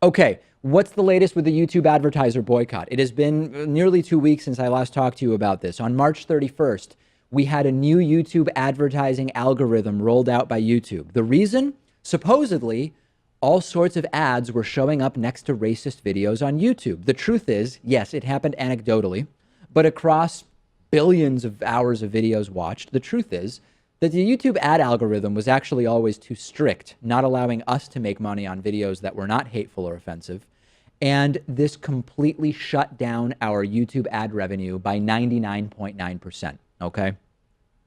Okay, what's the latest with the YouTube advertiser boycott? It has been nearly 2 weeks since I last talked to you about this. On March 31st, we had a new YouTube advertising algorithm rolled out by YouTube. The reason? Supposedly, all sorts of ads were showing up next to racist videos on YouTube. The truth is, yes, it happened anecdotally, but across billions of hours of videos watched, the truth is that the YouTube ad algorithm was actually always too strict, not allowing us to make money on videos that were not hateful or offensive. And this completely shut down our YouTube ad revenue by 99.9%. Okay.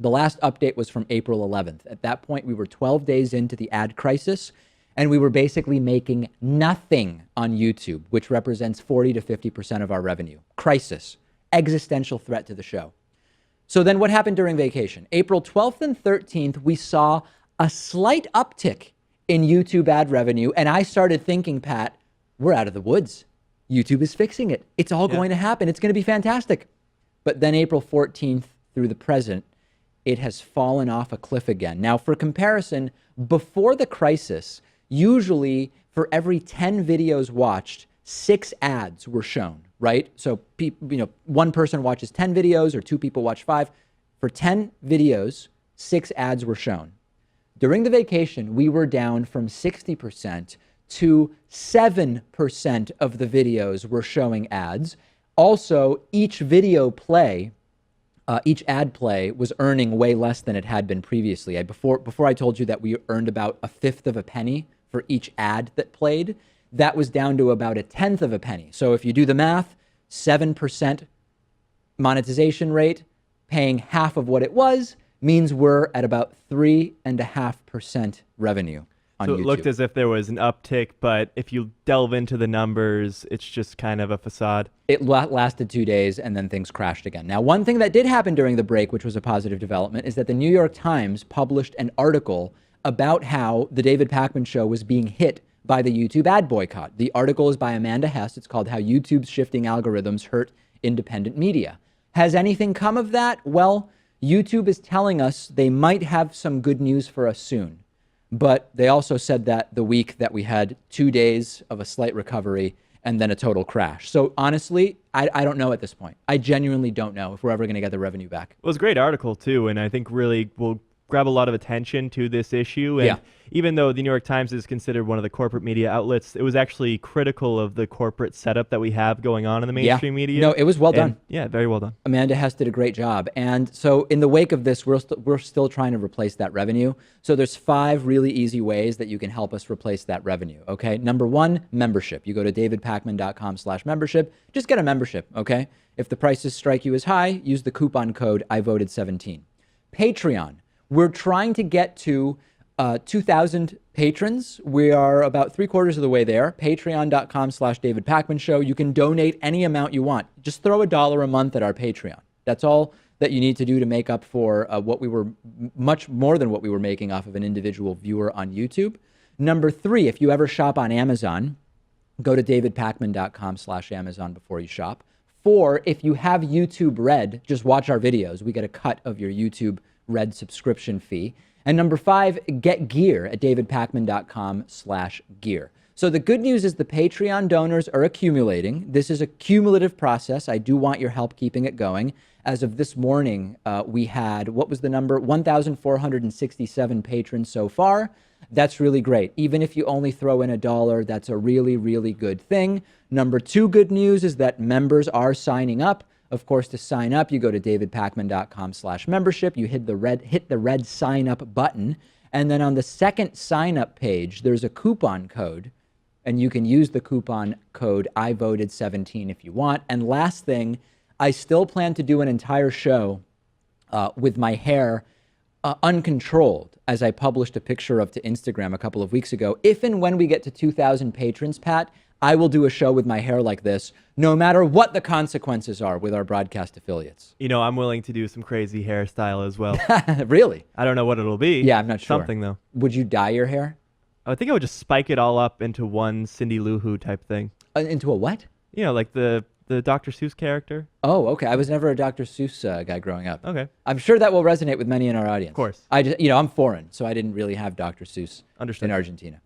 The last update was from April 11th. At that point, we were 12 days into the ad crisis, and we were basically making nothing on YouTube, which represents 40 to 50% of our revenue. Crisis, existential threat to the show. So then what happened during vacation? April 12th and 13th, we saw a slight uptick in YouTube ad revenue. And I started thinking, Pat, we're out of the woods. YouTube is fixing it. It's all going to happen. It's going to be fantastic. But then April 14th through the present, it has fallen off a cliff again. Now, for comparison, before the crisis, usually for every 10 videos watched, 6 ads were shown, right? So one person watches 10 videos or 2 people watch 5. For 10 videos, 6 ads were shown. During the vacation, we were down from 60% to 7% of the videos were showing ads. Also, each video play, each ad play was earning way less than it had been previously. Before I told you that we earned about a fifth of a penny for each ad that played, that was down to about a tenth of a penny. So if you do the math, 7% monetization rate, paying half of what it was, means we're at about 3.5% revenue on So YouTube. it looked as if there was an uptick, but if you delve into the numbers, it's just kind of a facade. It lasted 2 days and then things crashed again. Now, one thing that did happen during the break, which was a positive development, is that the New York Times published an article about how the David Pakman Show was being hit by the YouTube ad boycott. The article is by Amanda Hess. It's called How YouTube's Shifting Algorithms Hurt Independent Media. Has anything come of that? Well, YouTube is telling us they might have some good news for us soon. But they also said that the week that we had 2 days of a slight recovery and then a total crash. So honestly, I don't know at this point. I genuinely don't know if we're ever going to get the revenue back. It was a great article, too, and I think really will grab a lot of attention to this issue. And even though the New York Times is considered one of the corporate media outlets, it was actually critical of the corporate setup that we have going on in the mainstream media. No, it was well done. Yeah, very well done. Amanda Hess did a great job. And so in the wake of this, we're still trying to replace that revenue. So there's 5 really easy ways that you can help us replace that revenue. Okay. Number 1, membership. You go to davidpakman.com/membership. Just get a membership. Okay. If the prices strike you as high, use the coupon code IVoted17. Patreon. We're trying to get to 2,000 patrons. We are about 3/4 of the way there. Patreon.com/David Pakman Show. You can donate any amount you want. Just throw $1 a month at our Patreon. That's all that you need to do to make up for what we were, much more than what we were making off of an individual viewer on YouTube. Number 3, if you ever shop on Amazon, go to davidpakman.com/Amazon before you shop. 4, if you have YouTube Red, just watch our videos. We get a cut of your YouTube Red subscription fee. And number 5, get gear at davidpakman.com/gear. So the good news is the Patreon donors are accumulating. This is a cumulative process. I do want your help keeping it going. As of this morning, we had, what was the number? 1,467 patrons so far. That's really great. Even if you only throw in $1, that's a really, really good thing. Number 2 good news is that members are signing up. Of course, to sign up, you go to davidpakman.com/membership. You hit the red sign up button. And then on the second sign up page, there's a coupon code. And you can use the coupon code IVoted17 if you want. And last thing, I still plan to do an entire show with my hair uncontrolled, as I published a picture of to Instagram a couple of weeks ago. If and when we get to 2,000 patrons, Pat, I will do a show with my hair like this, no matter what the consequences are with our broadcast affiliates. You know, I'm willing to do some crazy hairstyle as well. Really? I don't know what it'll be. Yeah, I'm not sure. Something, though. Would you dye your hair? I think I would just spike it all up into one Cindy Lou Who type thing. Into a what? You know, like the Dr. Seuss character. Oh, okay. I was never a Dr. Seuss guy growing up. Okay. I'm sure that will resonate with many in our audience. Of course. I'm foreign, so I didn't really have Dr. Seuss Understood. in Argentina.